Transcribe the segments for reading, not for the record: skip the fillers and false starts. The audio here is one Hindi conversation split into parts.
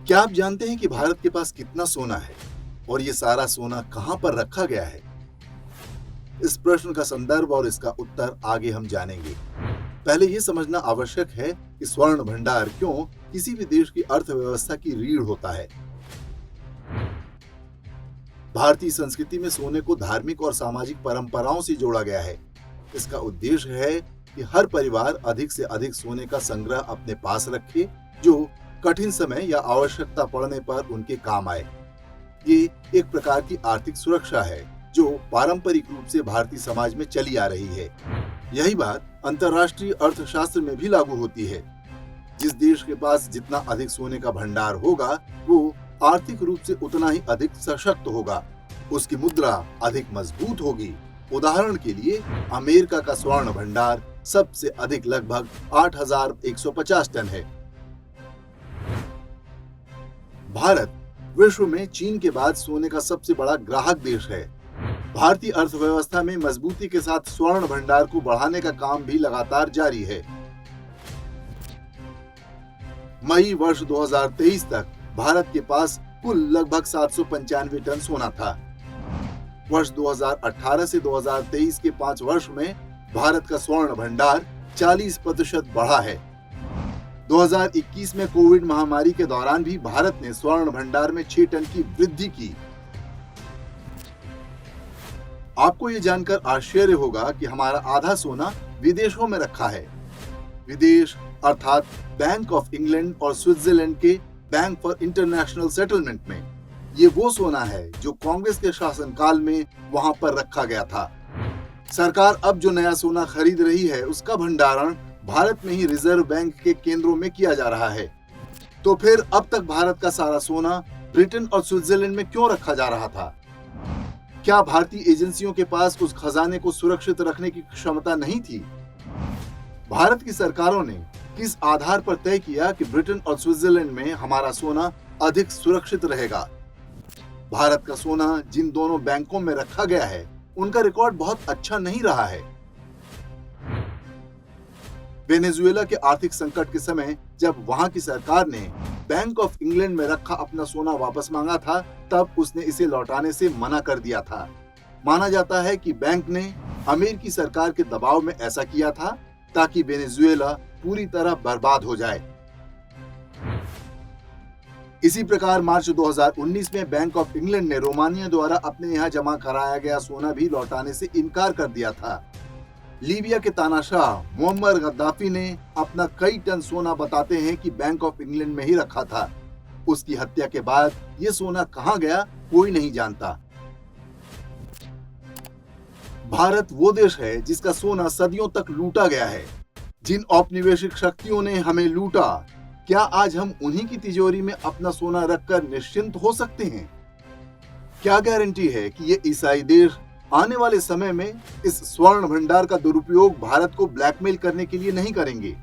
क्या आप जानते हैं कि भारत के पास कितना सोना है और ये सारा सोना कहां पर रखा गया है? इस प्रश्न का संदर्भ और इसका उत्तर आगे हम जानेंगे। पहले ये समझना आवश्यक है कि स्वर्ण भंडार क्यों किसी भी देश की अर्थव्यवस्था की रीढ़ होता है। भारतीय संस्कृति में सोने को धार्मिक और सामाजिक परंपराओं से जोड़ा गया है। इसका उद्देश्य है कि हर परिवार अधिक से अधिक सोने का संग्रह अपने पास रखे, जो कठिन समय या आवश्यकता पड़ने पर उनके काम आए। ये एक प्रकार की आर्थिक सुरक्षा है जो पारंपरिक रूप से भारतीय समाज में चली आ रही है। यही बात अंतर्राष्ट्रीय अर्थशास्त्र में भी लागू होती है। जिस देश के पास जितना अधिक सोने का भंडार होगा, वो आर्थिक रूप से उतना ही अधिक सशक्त होगा। उसकी मुद्रा अधिक मजबूत होगी। उदाहरण के लिए, अमेरिका का स्वर्ण भंडार सबसे अधिक लगभग 8,150 टन है। भारत विश्व में चीन के बाद सोने का सबसे बड़ा ग्राहक देश है। भारतीय अर्थव्यवस्था में मजबूती के साथ स्वर्ण भंडार को बढ़ाने का काम भी लगातार जारी है। मई वर्ष 2023 तक भारत के पास कुल लगभग 795 टन सोना था। वर्ष 2018 से 2023 के 5 वर्ष में भारत का स्वर्ण भंडार 40% बढ़ा है। 2021 में कोविड महामारी के दौरान भी भारत ने स्वर्ण भंडार में 6 टन की वृद्धि की। आपको ये जानकर आश्चर्य होगा कि हमारा आधा सोना विदेशों में रखा है। विदेश अर्थात बैंक ऑफ इंग्लैंड और स्विट्जरलैंड के बैंक फॉर इंटरनेशनल सेटलमेंट में ये वो सोना है जो कांग्रेस के शासनकाल में वहां पर रखा गया था। सरकार अब जो नया सोना खरीद रही है, उसका भंडारण भारत में ही रिजर्व बैंक के केंद्रों में किया जा रहा है। तो फिर अब तक भारत का सारा सोना ब्रिटेन और स्विट्जरलैंड में क्यों रखा जा रहा था? क्या भारतीय एजेंसियों के पास उस खजाने को सुरक्षित रखने की क्षमता नहीं थी? भारत की सरकारों ने किस आधार पर तय किया कि ब्रिटेन और स्विट्जरलैंड में हमारा सोना अधिक सुरक्षित रहेगा? भारत का सोना जिन दोनों बैंकों में रखा गया है, उनका रिकॉर्ड बहुत अच्छा नहीं रहा है। वेनेजुएला के आर्थिक संकट के समय जब वहां की सरकार ने बैंक ऑफ इंग्लैंड में रखा अपना सोना वापस मांगा था, तब उसने इसे लौटाने से मना कर दिया था। माना जाता है कि बैंक ने अमेरिकी सरकार के दबाव में ऐसा किया था ताकि वेनेजुएला पूरी तरह बर्बाद हो जाए। इसी प्रकार मार्च 2019 में बैंक ऑफ इंग्लैंड ने रोमानिया द्वारा अपने यहाँ जमा कराया गया सोना भी लौटाने से इनकार कर दिया था। लीबिया के तानाशाह मुअम्मर गद्दाफी ने अपना कई टन सोना बताते हैं कि बैंक ऑफ इंग्लैंड में ही रखा था। उसकी हत्या के बाद ये सोना कहां गया, कोई नहीं जानता। भारत वो देश है जिसका सोना सदियों तक लूटा गया है। जिन औपनिवेशिक शक्तियों ने हमें लूटा, क्या आज हम उन्हीं की तिजोरी में अपना सोना रखकर निश्चिंत हो सकते हैं? क्या गारंटी है कि ये ईसाई देश आने वाले समय में इस स्वर्ण भंडार का दुरुपयोग भारत को ब्लैकमेल करने के लिए नहीं करेंगे?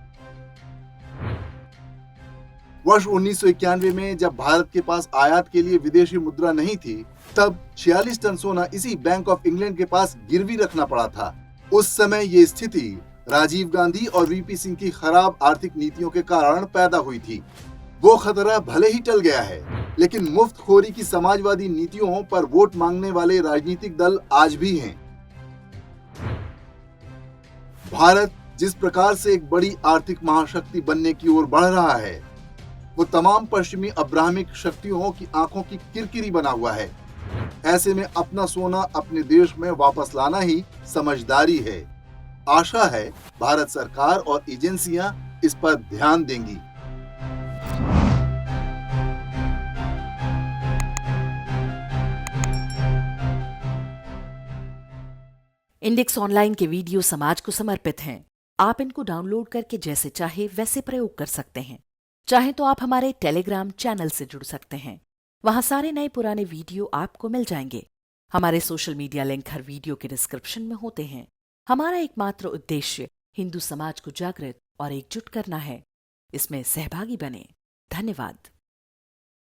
वर्ष 1991 में जब भारत के पास आयात के लिए विदेशी मुद्रा नहीं थी, तब 46 टन सोना इसी बैंक ऑफ इंग्लैंड के पास गिरवी रखना पड़ा था। उस समय ये स्थिति राजीव गांधी और वीपी सिंह की खराब आर्थिक नीतियों के कारण पैदा हुई थी। वो खतरा भले ही टल गया है, लेकिन मुफ्तखोरी की समाजवादी नीतियों पर वोट मांगने वाले राजनीतिक दल आज भी हैं। भारत जिस प्रकार से एक बड़ी आर्थिक महाशक्ति बनने की ओर बढ़ रहा है, वो तमाम पश्चिमी अब्राहमिक शक्तियों की आंखों की किरकिरी बना हुआ है। ऐसे में अपना सोना अपने देश में वापस लाना ही समझदारी है। आशा है भारत सरकार और एजेंसियां इस पर ध्यान देंगी। इंडेक्स ऑनलाइन के वीडियो समाज को समर्पित हैं। आप इनको डाउनलोड करके जैसे चाहे वैसे प्रयोग कर सकते हैं। चाहे तो आप हमारे टेलीग्राम चैनल से जुड़ सकते हैं। वहां सारे नए पुराने वीडियो आपको मिल जाएंगे। हमारे सोशल मीडिया लिंक हर वीडियो के डिस्क्रिप्शन में होते हैं। हमारा एकमात्र उद्देश्य हिंदू समाज को जागृत और एकजुट करना है। इसमें सहभागी बने। धन्यवाद।